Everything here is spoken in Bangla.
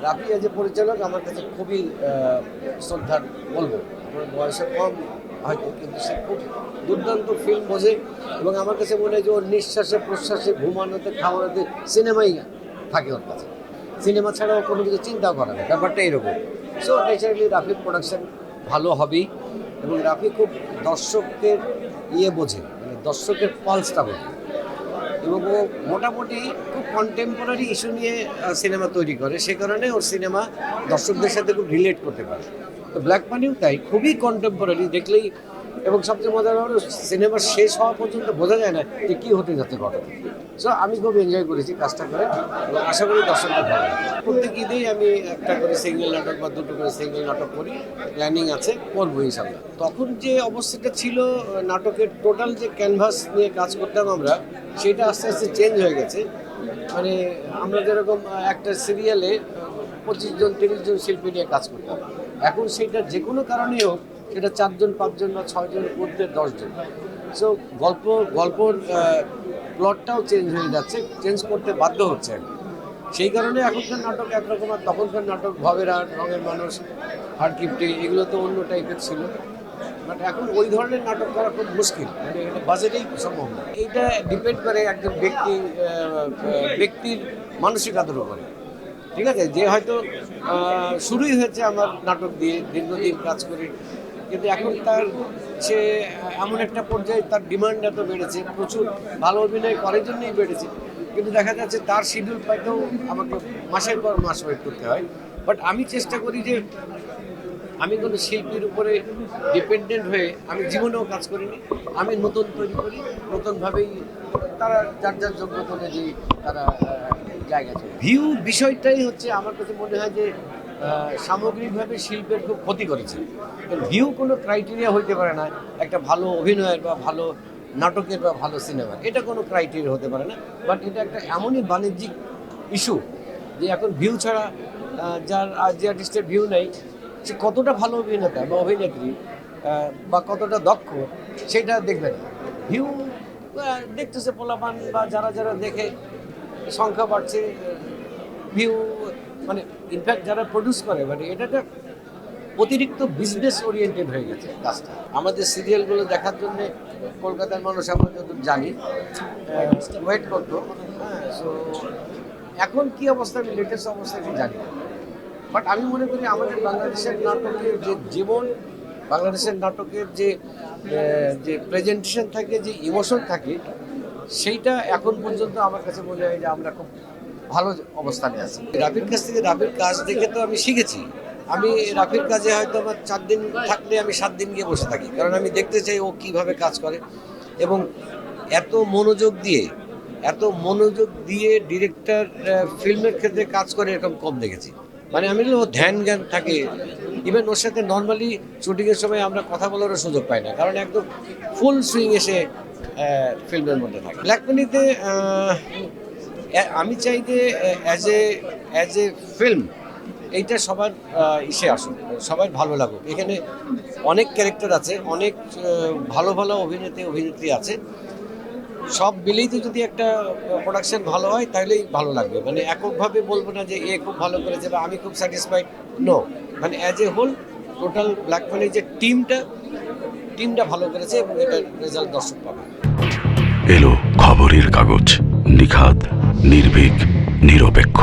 রাফি যে পরিচালক আমার কাছে খুবই শ্রদ্ধার বলবো। আমার বয়সে কম হয়তো, কিন্তু সে খুব দুর্দান্ত ফিল্ম বোঝে এবং আমার কাছে মনে হয় যে ওর নিঃশ্বাসে প্রশ্বাসে ঘুমানোতে খাওয়ানোতে সিনেমাই থাকে ওর কাছে। সিনেমা ছাড়াও কোনো কিছু চিন্তাও করে না, ব্যাপারটা এরকম। সো ন্যাচারালি রাফির প্রোডাকশন ভালো হবেই এবং রাফি খুব দর্শকের বোঝে, মানে দর্শকের পালসটা বোঝে এবং ও মোটামুটি খুব কন্টেম্পোরারি ইস্যু নিয়ে সিনেমা তৈরি করে। সে কারণে ওর সিনেমা দর্শকদের সাথে খুব রিলেট করতে পারে। তো ব্ল্যাক মানিও তাই, খুবই কন্টেম্পোরারি দেখলেই, এবং সবচেয়ে মজার হলো সিনেমা শেষ হওয়া পর্যন্ত বোঝা যায় না যে কী হতে যাচ্ছে ঘটনা। সো আমি খুব এনজয় করেছি কাজটা করে এবং আশা করি দর্শকদের ভালো লাগে। প্রত্যেক ঈদেই আমি একটা করে সিঙ্গেল নাটক বা দুটো করে সিঙ্গেল নাটক করি, প্ল্যানিং আছে, করবো ইনশাল্লাহ। তখন যে অবস্থাটা ছিল নাটকের টোটাল যে ক্যানভাস নিয়ে কাজ করতাম আমরা, সেটা আস্তে আস্তে চেঞ্জ হয়ে গেছে। মানে আমরা যেরকম একটা সিরিয়ালে 25 জন 30 জন শিল্পী নিয়ে কাজ করতাম, এখন সেটা যে কোনো কারণেই হোক, সেটা 4 জন 5 জন বা 6 জন করতে 10 জন। সো গল্পর প্লটটাও চেঞ্জ হয়ে যাচ্ছে, চেঞ্জ করতে বাধ্য হচ্ছে আর কি। সেই কারণে এখনকার নাটক একরকম আর তখনকার নাটক ভবেরা, রঙের মানুষ, হাড়কিপ্টে, এগুলো তো অন্য টাইপের ছিল। বাট এখন ওই ধরনের নাটক করা খুব মুশকিল, মানে এটা বাজেটেই সম্ভব না। এইটা ডিপেন্ড করে একজন ব্যক্তির মানসিকতার উপরে। ঠিক আছে, যে হয়তো শুরুই হয়েছে আমার নাটক দিয়ে, দীর্ঘদিন কাজ করে, কিন্তু এখন তার সে এমন একটা পর্যায়ে তার ডিমান্ড এত বেড়েছে, প্রচুর ভালো অভিনয় করার জন্যই বেড়েছে, কিন্তু দেখা যাচ্ছে তার শিডিউল পাইতেও আমাকে মাসের পর মাস ওয়েট করতে হয়। বাট আমি চেষ্টা করি যে আমি কোনো শিল্পীর উপরে ডিপেন্ডেন্ট হয়ে আমি জীবনেও কাজ করিনি। আমি নতুন তৈরি করি, নতুনভাবেই তারা যার যার যোগ্যতা অনুযায়ী তারা জায়গা চলে। ভিউ বিষয়টাই হচ্ছে আমার কাছে মনে হয় যে সামগ্রিকভাবে শিল্পের খুব ক্ষতি করেছে। ভিউ কোনো ক্রাইটেরিয়া হইতে পারে না একটা ভালো অভিনয়ের বা ভালো নাটকের বা ভালো সিনেমার, এটা কোনো ক্রাইটেরিয়া হতে পারে না। বাট এটা একটা এমনই বাণিজ্যিক ইস্যু যে এখন ভিউ ছাড়া যে আর্টিস্টের ভিউ নেই, সে কতটা ভালো অভিনেতা বা অভিনেত্রী বা কতটা দক্ষ সেটা দেখবে না। ভিউ দেখতেছে পোলাপান বা যারা দেখে সংখ্যা বাড়ছে, ভিউ মানে ইনফ্যাক্ট যারা প্রডিউস করে, মানে এটা একটা অতিরিক্ত বিজনেস ওরিয়েন্টেড হয়ে গেছে কাজটা। আমাদের সিরিয়ালগুলো দেখার জন্য কলকাতার মানুষ আমরা যতটুকু জানি ওয়েট করতো। হ্যাঁ, সো এখন কি অবস্থা, আমি লেটেস্ট অবস্থা আমি জানি না। বাট আমি মনে করি আমাদের বাংলাদেশের নাটকের যে জীবন, বাংলাদেশের নাটকের যে প্রেজেন্টেশন থাকে, যে ইমোশন থাকে, সেইটা এখন পর্যন্ত আমার কাছে মনে হয় যে আমরা খুব ভালো অবস্থানে আছি। রাফির কাছ থেকে, রাফির কাজ দেখে তো আমি শিখেছি। আমি রাফির কাজে হয়তো আমার 4 দিন থাকলে আমি 7 দিন গিয়ে বসে থাকি, কারণ আমি দেখতে চাই ও কীভাবে কাজ করে। এবং এত মনোযোগ দিয়ে ডিরেক্টর ফিল্মের ক্ষেত্রে কাজ করে এরকম কম দেখেছি। মানে আমি ও ধ্যান জ্ঞান থাকে। ইভেন ওর সাথে নর্মালি শুটিংয়ের সময় আমরা কথা বলারও সুযোগ পাই না, কারণ একদম ফুল সুইং এসে ফিল্মের মধ্যে থাকে। ব্ল্যাক মানিতে আমি চাই যে অ্যাজ এ ফিল্ম এইটা সবার ইসে আসুক, সবার ভালো লাগুক। এখানে অনেক ক্যারেক্টার আছে, অনেক ভালো অভিনেত্রী আছে, সব মিলেই তো যদি একটা প্রোডাকশন ভালো হয় তাহলেই ভালো লাগবে। মানে এককভাবে বলবো না যে এ খুব ভালো করেছে বা আমি খুব স্যাটিসফাইড, নো। মানে as a whole total black মানির যে টিমটা ভালো করেছে এবং এটার রেজাল্ট দর্শক পাবে। এলো খবরের কাগজ, নিখাদ, নির্ভীক, নিরপেক্ষ।